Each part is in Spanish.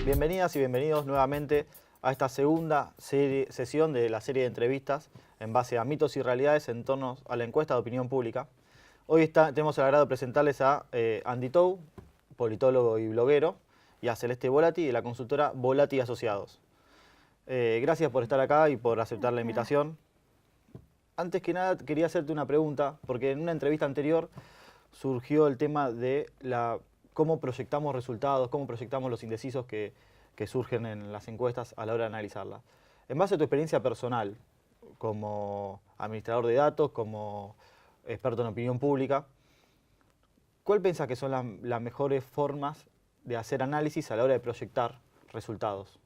Bienvenidas y bienvenidos nuevamente a esta segunda sesión de la serie de entrevistas en base a mitos y realidades en torno a la encuesta de opinión pública. Hoy tenemos el agrado de presentarles a Andy Tou, politólogo y bloguero, y a Celeste Volati de la consultora Volati Asociados. Gracias por estar acá y por aceptar la invitación. Antes que nada quería hacerte una pregunta, porque en una entrevista anterior surgió el tema de cómo proyectamos resultados, cómo proyectamos los indecisos que surgen en las encuestas a la hora de analizarlas. En base a tu experiencia personal, como administrador de datos, como experto en opinión pública, ¿cuál piensas que son las mejores formas de hacer análisis a la hora de proyectar resultados?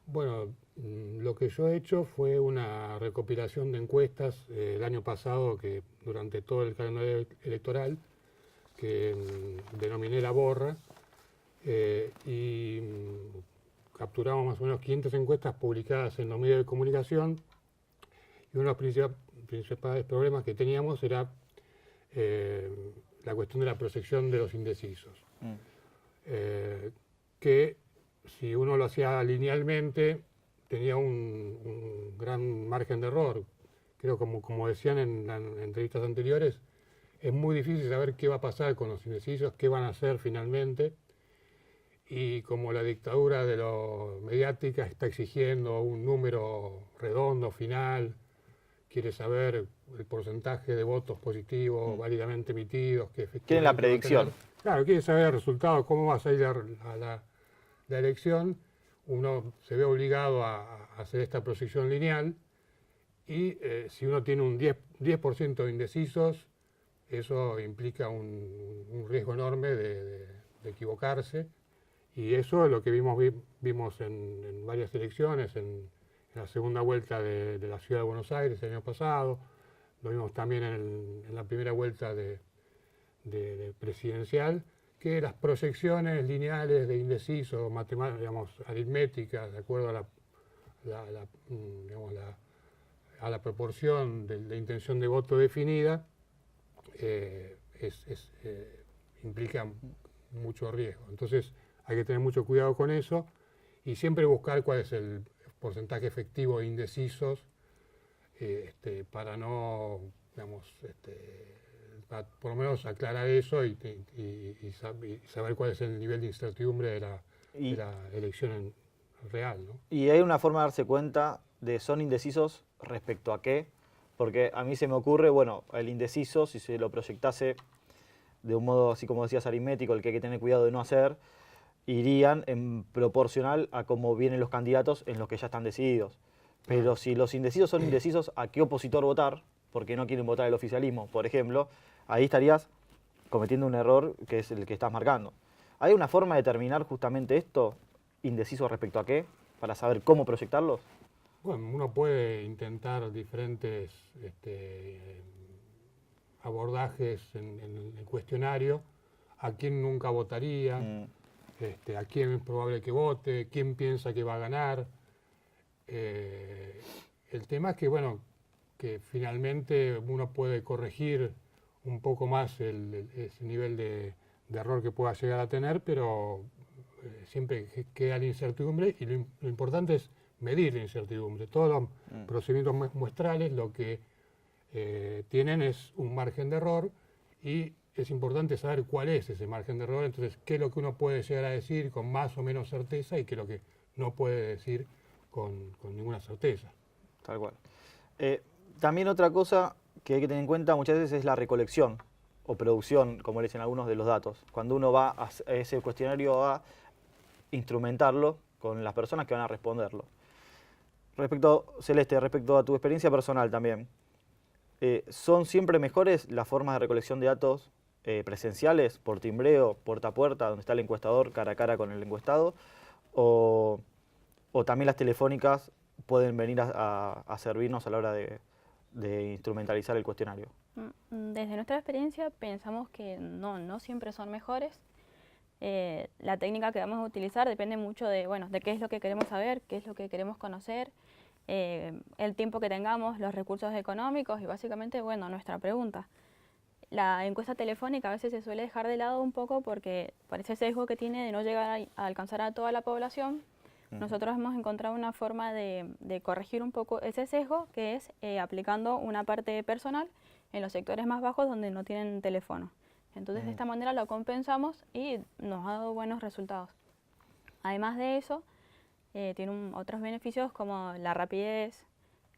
Bueno, lo que yo he hecho fue una recopilación de encuestas el año pasado, que durante todo el calendario electoral, que denominé La Borra, y capturamos más o menos 500 encuestas publicadas en los medios de comunicación, y uno de los principales problemas que teníamos era la cuestión de la proyección de los indecisos. Que si uno lo hacía linealmente tenía un gran margen de error. Creo, como decían en entrevistas anteriores, es muy difícil saber qué va a pasar con los indecisos, qué van a hacer finalmente. Y como la dictadura de lo mediática está exigiendo un número redondo, final, quiere saber el porcentaje de votos positivos válidamente emitidos. Quieren la predicción. Claro, quiere saber el resultado, cómo va a salir la elección. Uno se ve obligado a hacer esta proyección lineal y si uno tiene un 10% de indecisos, eso implica un riesgo enorme de equivocarse, y eso es lo que vimos en varias elecciones, en la segunda vuelta de la Ciudad de Buenos Aires el año pasado, lo vimos también en la primera vuelta de presidencial, que las proyecciones lineales de indecisos, digamos, aritméticas, de acuerdo a la proporción de intención de voto definida, implica mucho riesgo. Entonces hay que tener mucho cuidado con eso y siempre buscar cuál es el porcentaje efectivo de indecisos, para no, digamos, para por lo menos aclarar eso y saber cuál es el nivel de incertidumbre de la elección real, ¿no? Y hay una forma de darse cuenta de son indecisos respecto a qué, porque a mí se me ocurre, bueno, el indeciso, si se lo proyectase de un modo así como decías aritmético, el que hay que tener cuidado de no hacer, irían en proporcional a cómo vienen los candidatos en los que ya están decididos. Pero si los indecisos son indecisos a qué opositor votar, porque no quieren votar el oficialismo, por ejemplo, ahí estarías cometiendo un error que es el que estás marcando. ¿Hay una forma de determinar justamente esto, indeciso respecto a qué, para saber cómo proyectarlos? Bueno, uno puede intentar diferentes abordajes en el cuestionario, a quién nunca votaría, a quién es probable que vote, quién piensa que va a ganar. El tema es que, bueno, que finalmente uno puede corregir un poco más ese nivel de error que pueda llegar a tener, pero siempre queda la incertidumbre y lo importante es medir la incertidumbre. Todos los procedimientos muestrales lo que tienen es un margen de error y es importante saber cuál es ese margen de error, entonces qué es lo que uno puede llegar a decir con más o menos certeza y qué es lo que no puede decir con ninguna certeza. Tal cual. También otra cosa que hay que tener en cuenta muchas veces es la recolección o producción, como le dicen algunos, de los datos. Cuando uno va a ese cuestionario a instrumentarlo con las personas que van a responderlo. Celeste, respecto a tu experiencia personal también, ¿son siempre mejores las formas de recolección de datos presenciales, por timbreo, puerta a puerta, donde está el encuestador cara a cara con el encuestado? ¿O también las telefónicas pueden venir a servirnos a la hora de de instrumentalizar el cuestionario? Desde nuestra experiencia pensamos que no siempre son mejores. La técnica que vamos a utilizar depende mucho de qué es lo que queremos saber, qué es lo que queremos conocer, el tiempo que tengamos, los recursos económicos y básicamente, nuestra pregunta. La encuesta telefónica a veces se suele dejar de lado un poco porque por ese sesgo que tiene de no llegar a alcanzar a toda la población. Nosotros hemos encontrado una forma de corregir un poco ese sesgo, que es aplicando una parte personal en los sectores más bajos donde no tienen teléfono. Entonces de esta manera lo compensamos y nos ha dado buenos resultados. Además de eso, tiene otros beneficios como la rapidez,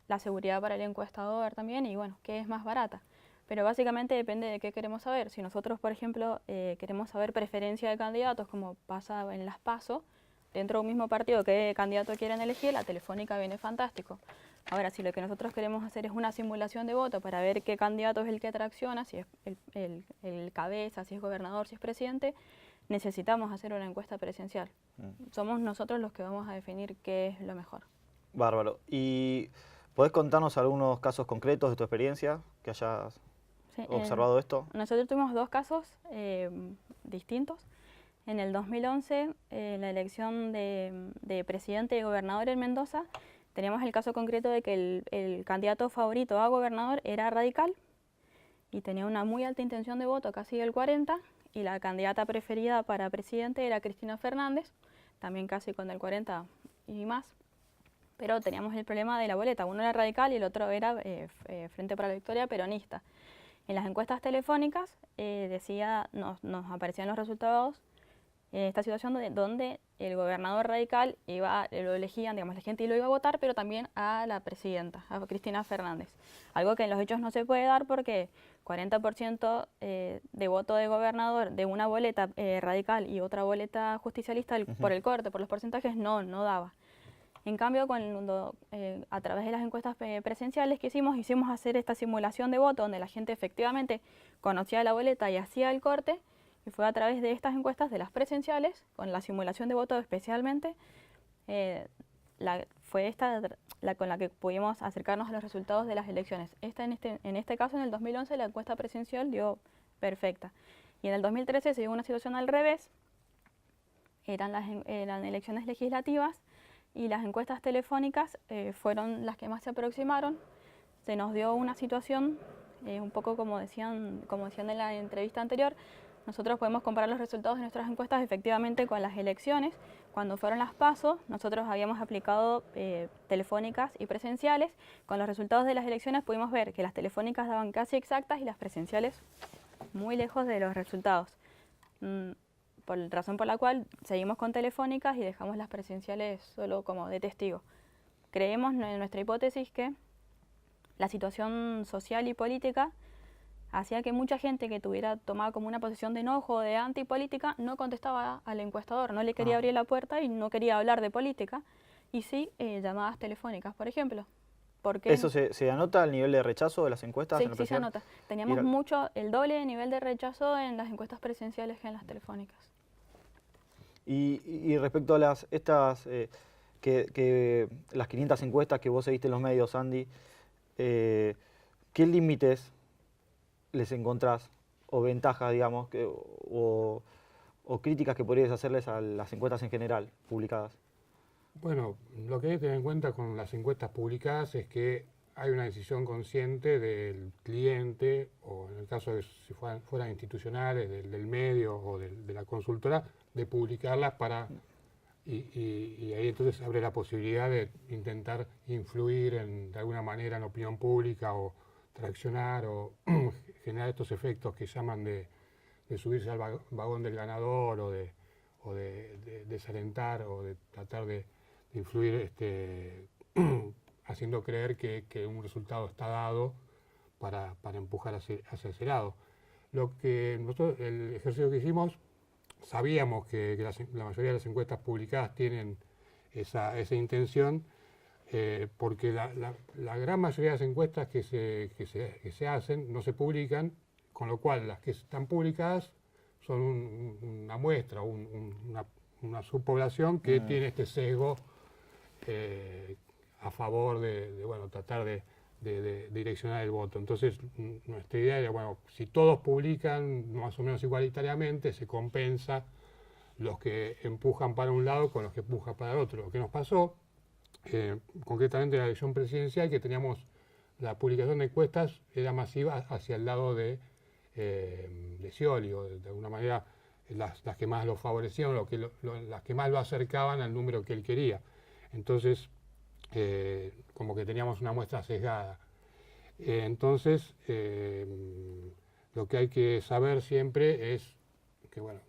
la seguridad para el encuestador también y que es más barata. Pero básicamente depende de qué queremos saber. Si nosotros, por ejemplo, queremos saber preferencia de candidatos, como pasa en las PASO, dentro de un mismo partido qué candidato quieren elegir, la telefónica viene fantástico. Ahora, si lo que nosotros queremos hacer es una simulación de voto para ver qué candidato es el que atracciona, si es el cabeza, si es gobernador, si es presidente, necesitamos hacer una encuesta presencial. Somos nosotros los que vamos a definir qué es lo mejor. Bárbaro. ¿Y podés contarnos algunos casos concretos de tu experiencia que hayas observado esto? Nosotros tuvimos dos casos distintos. En el 2011, la elección de presidente y gobernador en Mendoza, teníamos el caso concreto de que el candidato favorito a gobernador era radical y tenía una muy alta intención de voto, casi el 40%, y la candidata preferida para presidente era Cristina Fernández, también casi con el 40% y más. Pero teníamos el problema de la boleta, uno era radical y el otro era Frente para la Victoria peronista. En las encuestas telefónicas nos aparecían los resultados en esta situación donde el gobernador radical lo elegían, digamos, la gente lo iba a votar, pero también a la presidenta, a Cristina Fernández. Algo que en los hechos no se puede dar porque 40% de voto de gobernador de una boleta radical y otra boleta justicialista por el corte, por los porcentajes, no daba. En cambio, a través de las encuestas presenciales que hicimos hacer esta simulación de voto donde la gente efectivamente conocía la boleta y hacía el corte, y fue a través de estas encuestas, de las presenciales, con la simulación de voto especialmente, fue esta con la que pudimos acercarnos a los resultados de las elecciones. En este caso, en el 2011, la encuesta presencial dio perfecta. Y en el 2013 se dio una situación al revés, eran elecciones legislativas, y las encuestas telefónicas fueron las que más se aproximaron. Se nos dio una situación, un poco como decían en la entrevista anterior, nosotros podemos comparar los resultados de nuestras encuestas efectivamente con las elecciones. Cuando fueron las PASO, nosotros habíamos aplicado telefónicas y presenciales. Con los resultados de las elecciones pudimos ver que las telefónicas daban casi exactas y las presenciales muy lejos de los resultados. Razón por la cual seguimos con telefónicas y dejamos las presenciales solo como de testigo. Creemos en nuestra hipótesis que la situación social y política hacía que mucha gente que tuviera tomado como una posición de enojo o de antipolítica no contestaba al encuestador, no le quería abrir la puerta y no quería hablar de política, y sí llamadas telefónicas, por ejemplo. ¿Eso se anota el nivel de rechazo de las encuestas? Sí, se anota. Teníamos el doble de nivel de rechazo en las encuestas presenciales que en las telefónicas. Y respecto a las 500 encuestas que vos seguiste en los medios, Andy, ¿qué límites les encontrás o ventajas, digamos, o críticas que podrías hacerles a las encuestas en general publicadas? Bueno, lo que hay que tener en cuenta con las encuestas publicadas es que hay una decisión consciente del cliente, o en el caso de si fueran institucionales, del medio o de la consultora, de publicarlas y ahí entonces abre la posibilidad de intentar influir de alguna manera en la opinión pública o traccionar o generar estos efectos que llaman de subirse al vagón del ganador o de desalentar o de tratar de influir haciendo creer que un resultado está dado para empujar hacia ese lado. El ejercicio que hicimos, sabíamos que la mayoría de las encuestas publicadas tienen esa intención, porque la gran mayoría de las encuestas que se hacen no se publican, con lo cual las que están publicadas son una muestra, una subpoblación que tiene este sesgo a favor de tratar de de direccionar el voto. Entonces, nuestra idea era, bueno, si todos publican más o menos igualitariamente, se compensa los que empujan para un lado con los que empujan para el otro. Lo que nos pasó, concretamente en la elección presidencial, que teníamos la publicación de encuestas era masiva hacia el lado de Scioli, o de alguna manera las que más lo favorecían, las que más lo acercaban al número que él quería. Entonces, como que teníamos una muestra sesgada. Entonces, lo que hay que saber siempre es que, bueno,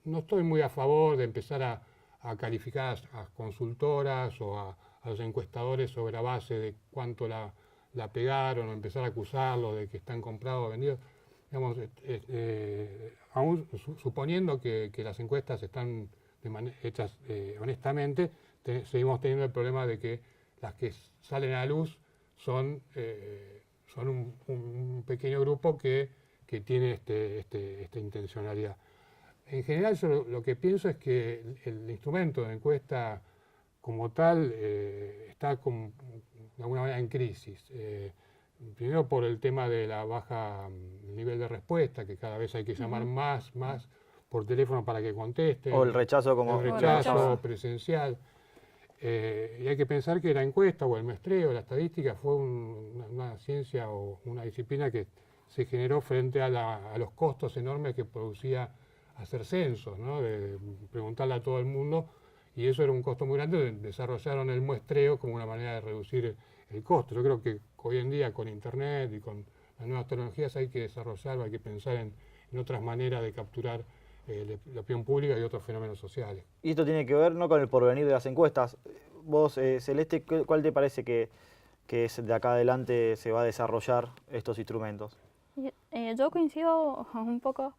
no estoy muy a favor de empezar a calificar a consultoras o a los encuestadores sobre la base de cuánto la pegaron, o empezar a acusarlos de que están comprados o vendidos. Digamos, aún suponiendo que las encuestas están hechas honestamente, seguimos teniendo el problema de que las que salen a la luz son un pequeño grupo que tiene esta intencionalidad. En general, yo lo que pienso es que el instrumento de encuesta como tal está de alguna manera en crisis. Primero por el tema de la baja nivel de respuesta, que cada vez hay que llamar más por teléfono para que contesten. O el rechazo como... El rechazo presencial. Y hay que pensar que la encuesta o el muestreo, la estadística, fue una ciencia o una disciplina que se generó frente a los costos enormes que producía hacer censos, ¿no? De preguntarle a todo el mundo, y eso era un costo muy grande. Desarrollaron el muestreo como una manera de reducir el costo. Yo creo que hoy en día con Internet y con las nuevas tecnologías hay que desarrollar, hay que pensar en otras maneras de capturar la opinión pública y otros fenómenos sociales. Y esto tiene que ver no con el porvenir de las encuestas. Vos, Celeste, ¿cuál te parece que de acá adelante se va a desarrollar estos instrumentos? Yo coincido un poco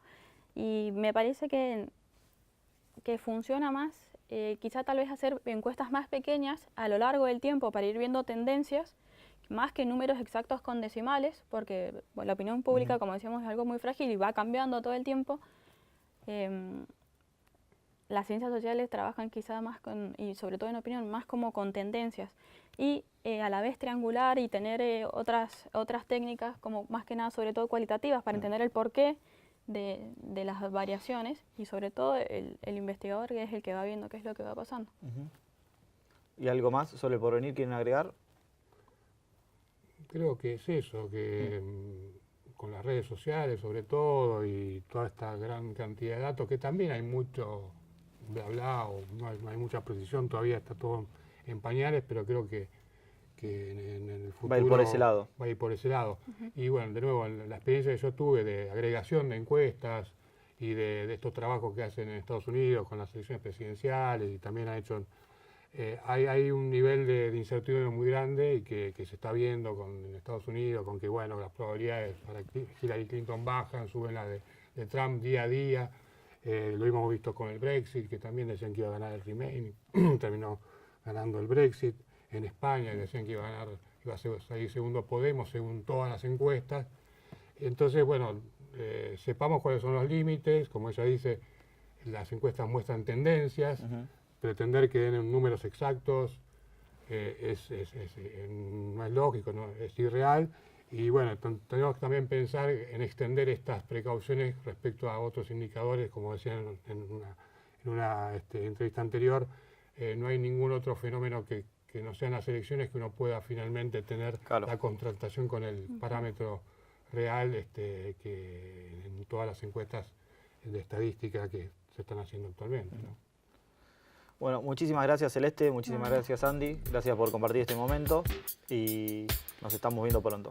y me parece que funciona más, quizá tal vez hacer encuestas más pequeñas a lo largo del tiempo para ir viendo tendencias, más que números exactos con decimales, porque bueno, la opinión pública, como decíamos, es algo muy frágil y va cambiando todo el tiempo. Las ciencias sociales trabajan quizá más y sobre todo en opinión, más como con tendencias y a la vez triangular y tener otras técnicas como más que nada sobre todo cualitativas para entender el porqué de las variaciones y sobre todo el investigador, que es el que va viendo qué es lo que va pasando. ¿Y algo más sobre el porvenir quieren agregar? Creo que es eso, que con las redes sociales sobre todo y toda esta gran cantidad de datos, que también hay mucho bla bla, o no hay mucha precisión, todavía está todo en pañales, pero creo que en el futuro va a ir por ese lado. Va a ir por ese lado. Y bueno, de nuevo, la experiencia que yo tuve de agregación de encuestas y de estos trabajos que hacen en Estados Unidos con las elecciones presidenciales, y también han hecho... hay un nivel de incertidumbre muy grande y que se está viendo en Estados Unidos, con que bueno, las probabilidades para Hillary Clinton bajan, suben las de Trump día a día. Lo hemos visto con el Brexit, que también decían que iba a ganar el Remain, terminó ganando el Brexit. En España decían que iba a salir segundo Podemos, según todas las encuestas. Entonces, bueno, sepamos cuáles son los límites. Como ella dice, las encuestas muestran tendencias. Pretender que den números exactos no es lógico, ¿no? Es irreal. Y bueno, tenemos que también pensar en extender estas precauciones respecto a otros indicadores, como decían en una entrevista anterior. No hay ningún otro fenómeno que no sean las elecciones que uno pueda finalmente tener la contrastación con el parámetro real que en todas las encuestas de estadística que se están haciendo actualmente, ¿no? Bueno, muchísimas gracias Celeste, muchísimas gracias Andy, gracias por compartir este momento y nos estamos viendo pronto.